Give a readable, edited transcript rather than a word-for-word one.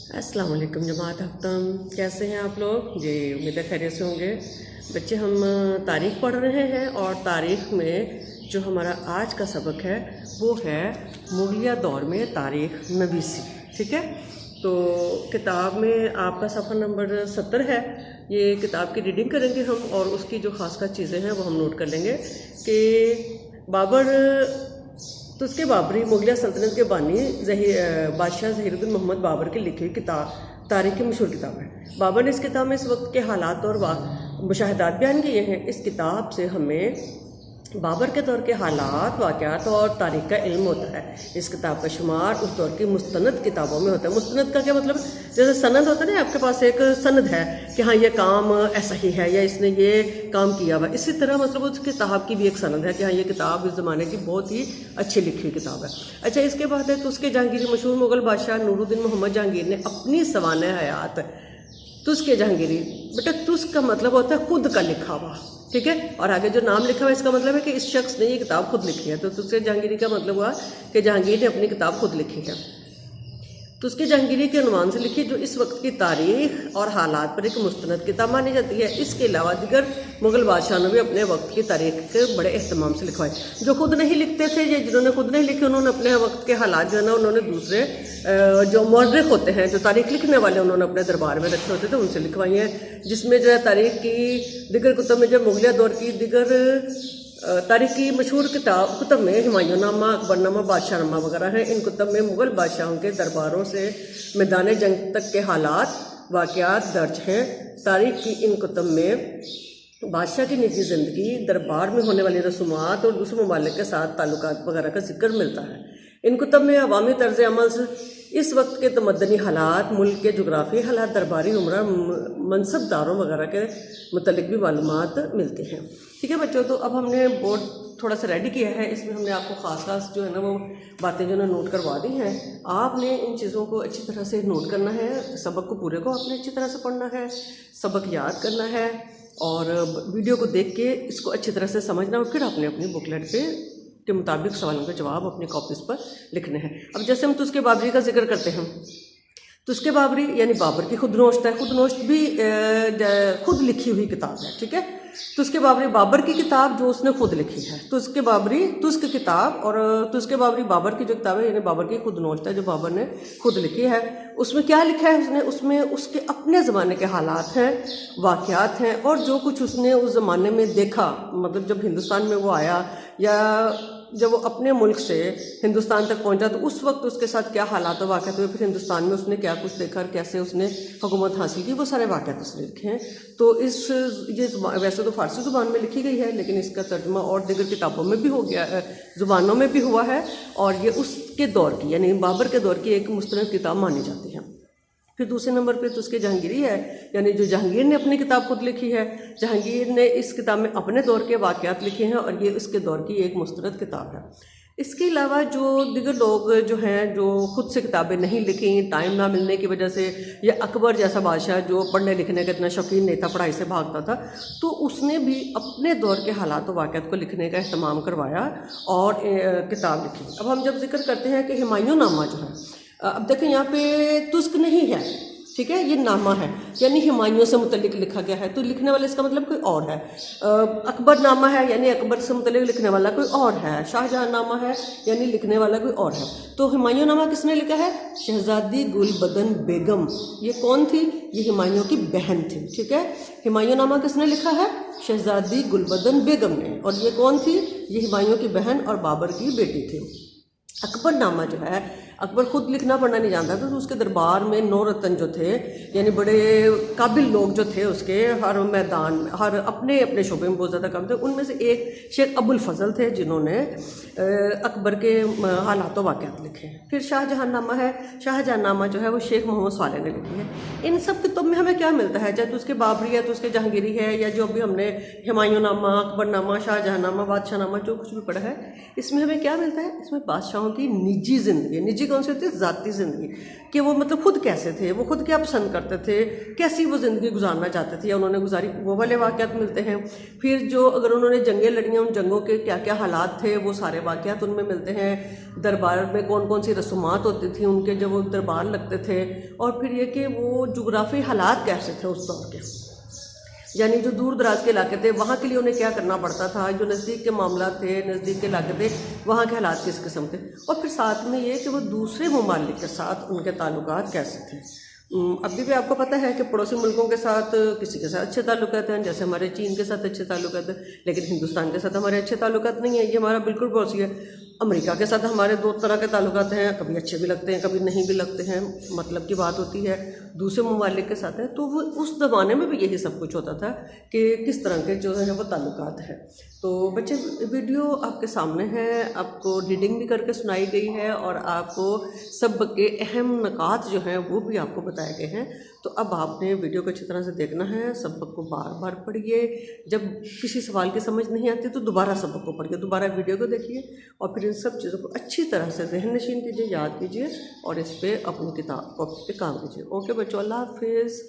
अस्सलाम वालेकुम जमात हफ्तम, कैसे हैं आप लोग जी। उम्मीद है खैरियत से होंगे बच्चे। हम तारीख़ पढ़ रहे हैं और तारीख़ में जो हमारा आज का सबक है वो है मुग़लिया दौर में तारीख़ नवीसी। ठीक है, तो किताब में आपका सफ़र नंबर 70 है। ये किताब की रीडिंग करेंगे हम और उसकी जो ख़ास खास चीज़ें हैं वो हम नोट कर लेंगे कि बाबर तो उसके बाबरी मुग़लिया सल्तनत के बानी बादशाह ज़हीरुद्दीन मोहम्मद बाबर की लिखी हुई किताब तारीख़ की मशहूर किताब है। बाबर ने इस किताब में इस वक्त के हालात और मुशाहिदात बयान किए हैं। इस किताब से हमें बाबर के दौर के हालात, वाक़यात और तारीख़ का इल्म होता है। इस किताब का शुमार उस दौर की मुस्तनद किताबों में होता है। मुस्तनद का क्या मतलब, जैसे सनद होता है ना, आपके पास एक सनद है कि हाँ ये काम ऐसा ही है या इसने ये काम किया हुआ, इसी तरह मतलब उस किताब की भी एक सनद है कि हाँ ये किताब इस ज़माने की बहुत ही अच्छी लिखी हुई किताब है। अच्छा, इसके बाद है तुस्के जहांगीरी। मशहूर मुग़ल बादशाह नूरुद्दीन मोहम्मद जहांगीर ने अपनी सवाने हयात तुस्के जहांगीरी, बेटा तुस्क का मतलब होता है खुद का लिखा हुआ। ठीक है, और आगे जो नाम लिखा हुआ इसका मतलब है कि इस शख्स ने ये किताब खुद लिखी है। तो तुस्के जहांगीरी का मतलब हुआ कि जहांगीर ने अपनी किताब खुद लिखी है। तो उसके जहांगीरी के अनुमान से लिखी, जो इस वक्त की तारीख़ और हालात पर एक मुस्तनद किताब मानी जाती है। इसके अलावा दीगर मुग़ल बादशाह ने भी अपने वक्त की तारीख़ के बड़े अहतमाम से लिखवाए। जो खुद नहीं लिखते थे या जिन्होंने खुद नहीं लिखे, उन्होंने अपने वक्त के हालात जो है ना, उन्होंने दूसरे जो मौर्रिख होते हैं, जो तारीख़ लिखने वाले, उन्होंने अपने दरबार में रखे होते थे, उनसे लिखवाई हैं। जिसमें जो है तारीख़ की दिगर कुतुब में जो मुग़लिया दौर की दिगर तारीख़ की मशहूर कुतुब में हुमायूंनामा, अकबरनामा, बादशाहनामा वगैरह हैं। इन कुतुब में मुग़ल बादशाहों के दरबारों से मैदान जंग तक के हालात, वाक़यात दर्ज हैं। तारीख़ की इन कुतुब में बादशाह की निजी ज़िंदगी, दरबार में होने वाली रसूमात और दूसरे ममालिक के साथ ताल्लुकात वगैरह का जिक्र मिलता है। इन कुतुब में अवामी तर्ज़ अमल, इस वक्त के तमद्दनी हालात, मुल्क के जोग्राफी हालात, दरबारी उमरा, मनसबदारों वगैरह के मुतल्लिक़ भी मालूमात मिलती हैं। ठीक है बच्चों, तो अब हमने बोर्ड थोड़ा सा रेडी किया है। इसमें हमने आपको ख़ास जो है ना वो बातें जो है नोट करवा दी हैं। आपने इन चीज़ों को अच्छी तरह से नोट करना है। सबक को पूरे को आपने अच्छी तरह से पढ़ना है, सबक याद करना है और वीडियो को देख के इसको अच्छी तरह से समझना और फिर आपने अपनी बुकलेट पे के मुताबिक सवालों के जवाब अपनी कॉपीज़ पर लिखने हैं। अब जैसे हम तुस्के बाबरी का जिक्र करते हैं, तुस्के बाबरी यानी बाबर की खुद नोश्त है। खुद नोश्त भी खुद लिखी हुई किताब है। ठीक है, तुस्के बाबरी बाबर की किताब जो उसने खुद लिखी है। तुस्के बाबरी तुस्क किताब और तुस्के बाबरी बाबर की जो किताब है यानी बाबर की खुद नोश्त है जो बाबर ने खुद लिखी है। उसमें क्या लिखा है उसने, उसमें उसके अपने ज़माने के हालात हैं, वाक़यात हैं और जो कुछ उसने उस ज़माने में देखा, मतलब जब हिंदुस्तान में वो आया या जब वो अपने मुल्क से हिंदुस्तान तक पहुंचा तो उस वक्त उसके साथ क्या हालात वाक़यात हुए, फिर हिंदुस्तान में उसने क्या कुछ देखा और कैसे उसने हुकूमत हासिल की, वो सारे वाक़यात उसने लिखे हैं। तो ये वैसे तो फ़ारसी ज़ुबान में लिखी गई है, लेकिन इसका तर्जुमा और दीगर किताबों में भी हो गया है, ज़ुबानों में भी हुआ है और ये उसके दौर की यानी बाबर के दौर की एक मुस्तनद किताब मानी जाती है। फिर दूसरे नंबर पे तो उसके जहांगीरी है, यानी जो जहांगीर ने अपनी किताब खुद लिखी है। जहांगीर ने इस किताब में अपने दौर के वाक़यात लिखे हैं और ये इसके दौर की एक मुस्तनद किताब है। इसके अलावा जो दीगर लोग जो हैं जो खुद से किताबें नहीं लिखी, टाइम ना मिलने की वजह से, या अकबर जैसा बादशाह जो पढ़ने लिखने का इतना शौकीन नहीं था, पढ़ाई से भागता था, तो उसने भी अपने दौर के हालात व वाक़यात को लिखने का अहतमाम करवाया और किताब लिखी। अब हम जब जिक्र करते हैं कि हुमायूंनामा जो है, अब देखें यहाँ पे तुस्क नहीं है, ठीक है, ये नामा है यानी हुमायूं से मुतल्लिक लिखा गया है, तो लिखने वाला इसका मतलब कोई और है। अकबर नामा है यानी अकबर से मुतल्लिक लिखने वाला कोई और है। शाहजहां नामा है यानी लिखने वाला कोई और है। तो हुमायूं नामा किसने लिखा है? शहजादी गुलबदन बेगम। ये कौन थी? ये हुमायूं की बहन थी। ठीक है, हुमायूं नामा किसने लिखा है? शहजादी गुलबदन बेगम ने। और ये कौन थी? ये हुमायूं की बहन और बाबर की बेटी थी। अकबर नामा जो है, अकबर खुद लिखना पढ़ना नहीं जानता था, तो उसके दरबार में 9 रतन जो थे यानी बड़े काबिल लोग जो थे उसके हर मैदान में, हर अपने अपने शोबे में बहुत ज़्यादा काम थे। उनमें से एक शेख अबुल फजल थे जिन्होंने अकबर के हालात व वाक़यात लिखे। फिर शाहजहां नामा है, शाहजहां नामा जो है वो शेख मोहम्मद सालेह ने लिखी है। इन सब किताब में हमें क्या मिलता है, चाहे तो उसके बाबरी है तो उसके जहांगीरी है या जो भी हमने हुमायूं नामा, अकबर नामा, शाहजहां नामा, बादशाह नामा जो कुछ भी पढ़ा है, इसमें हमें क्या मिलता है? इसमें बादशाहों की निजी ज़िंदगी, निजी कौन सी होती है? ज़ाती ज़िंदगी, कि वो मतलब खुद कैसे थे, वो खुद क्या पसंद करते थे, कैसी वो ज़िंदगी गुजारना चाहते थे या उन्होंने गुजारी, वो वाले वाक़यात मिलते हैं। फिर जो अगर उन्होंने जंगें लड़ी हैं, उन जंगों के क्या क्या हालात थे, वो सारे वाक़यात उनमें मिलते हैं। दरबार में कौन कौन सी रसूमात होती थी उनके जब वो दरबार लगते थे, और फिर ये कि वो जुग्राफ़ी हालात कैसे थे उस दौर के, यानी जो दूर दराज के इलाके थे वहाँ के लिए उन्हें क्या करना पड़ता था, जो नज़दीक के मामला थे, नज़दीक के इलाके थे, वहाँ के हालात किस किस्म के, और फिर साथ में ये कि वो दूसरे ममालिक के साथ उनके ताल्लुकात कैसे थे। अभी भी आपको पता है कि पड़ोसी मुल्कों के साथ किसी के साथ अच्छे ताल्लुकात हैं, जैसे हमारे चीन के साथ अच्छे ताल्लुकात हैं, लेकिन हिंदुस्तान के साथ हमारे अच्छे ताल्लुकात नहीं है, ये हमारा बिल्कुल पड़ोसी है। अमेरिका के साथ हमारे दो तरह के ताल्लुकात हैं, कभी अच्छे भी लगते हैं, कभी नहीं भी लगते हैं, मतलब की बात होती है। दूसरे ममालिक के साथ है, तो वो उस ज़माने में भी यही सब कुछ होता था कि किस तरह के जो है वो ताल्लुकात है। तो बच्चे, वीडियो आपके सामने है, आपको रीडिंग भी करके सुनाई गई है और आपको सब के अहम नकात जो हैं वो भी आपको बताए गए हैं। तो अब आपने वीडियो को अच्छी तरह से देखना है, सबक को बार बार पढ़िए। जब किसी सवाल की समझ नहीं आती तो दोबारा सबक को पढ़िए, दोबारा वीडियो को देखिए और फिर इन सब चीज़ों को अच्छी तरह से ज़हन नशीन कीजिए, याद कीजिए और इस पर अपनी किताब कॉपी पे काम कीजिए। ओके बच्चों, अल्लाह हाफिज़।